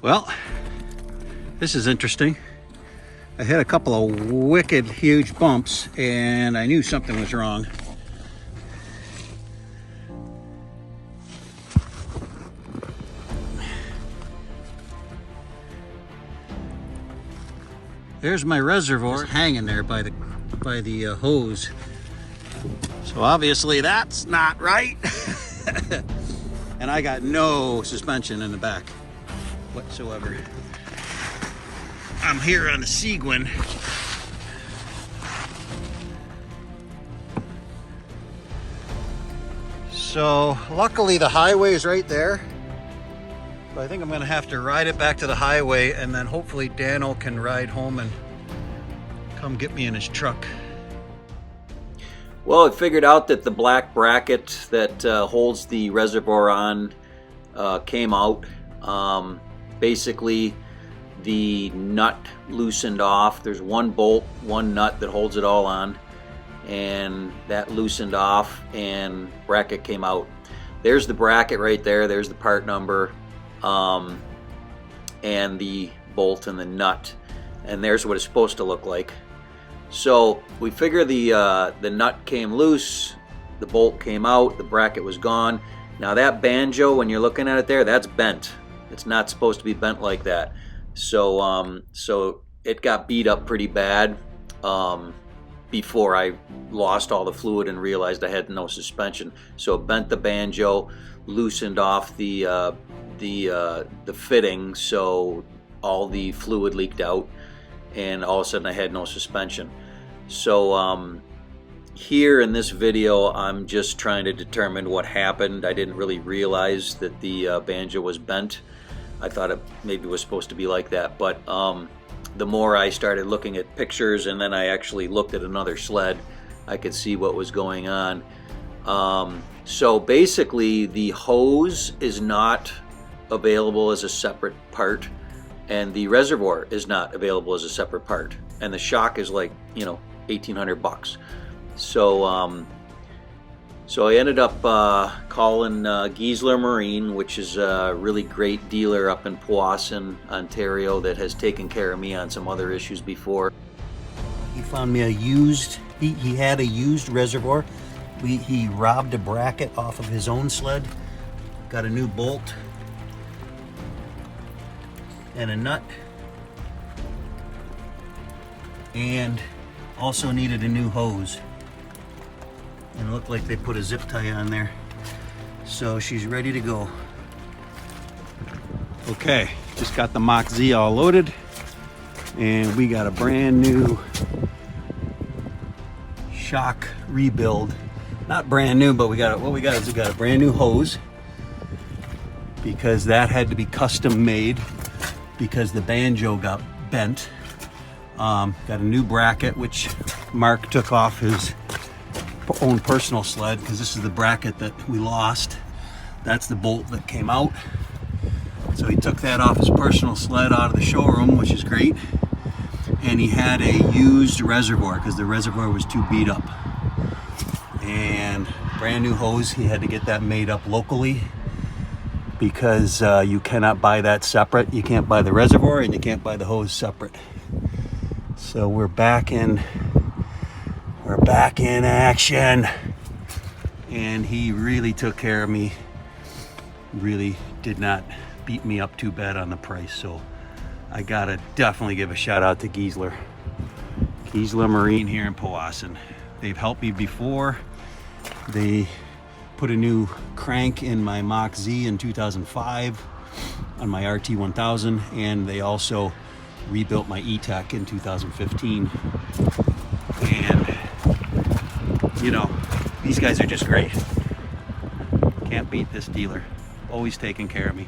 Well, this is interesting. I hit a couple of wicked huge bumps and I knew something was wrong. There's my reservoir hanging there by the hose. So obviously that's not right. And I got no suspension in the back whatsoever. I'm here on the Seguin. So luckily the highway is right there. But I think I'm gonna have to ride it back to the highway, and then hopefully Dano can ride home and come get me in his truck. Well, it figured out that the black bracket that holds the reservoir on came out. Basically, the nut loosened off. There's one bolt, one nut that holds it all on, and that loosened off and bracket came out. There's the bracket right there. There's the part number, and the bolt and the nut, and there's what it's supposed to look like. So we figure the nut came loose, the bolt came out, the bracket was gone. Now that banjo, when you're looking at it there, that's bent. It's not supposed to be bent like that. So so it got beat up pretty bad before I lost all the fluid and realized I had no suspension. So it bent the banjo, loosened off the fitting, so all the fluid leaked out, and all of a sudden I had no suspension. So here in this video I'm just trying to determine what happened. I didn't really realize that the banjo was bent. I thought it maybe was supposed to be like that, but the more I started looking at pictures and then I actually looked at another sled, I could see what was going on. So basically the hose is not available as a separate part, and the reservoir is not available as a separate part, and the shock is like, you know, 1,800 bucks. So so I ended up calling Giesler Marine, which is a really great dealer up in Powassan, Ontario, that has taken care of me on some other issues before. He found me a used, he had a used reservoir. He robbed a bracket off of his own sled, got a new bolt and a nut, and also needed a new hose. And it looked like they put a zip tie on there. So she's ready to go. Okay, just got the Mach Z all loaded, and we got a brand new shock rebuild. Not brand new, but we got a brand new hose, because that had to be custom made because the banjo got bent. Got a new bracket, which Mark took off his own personal sled, because this is the bracket that we lost. That's the bolt that came out. So he took that off his personal sled out of the showroom, which is great. And he had a used reservoir because the reservoir was too beat up. And brand new hose, he had to get that made up locally, because you cannot buy that separate. You can't buy the reservoir and you can't buy the hose separate. So we're back in action, and he really took care of me. Really did not beat me up too bad on the price. So I gotta definitely give a shout out to Giesler Marine here in Powassan. They've helped me before. They put a new crank in my Mach Z in 2005 on my RT1000, and they also rebuilt my E-Tech in 2015. And you know, these guys are just great. Can't beat this dealer. Always taking care of me.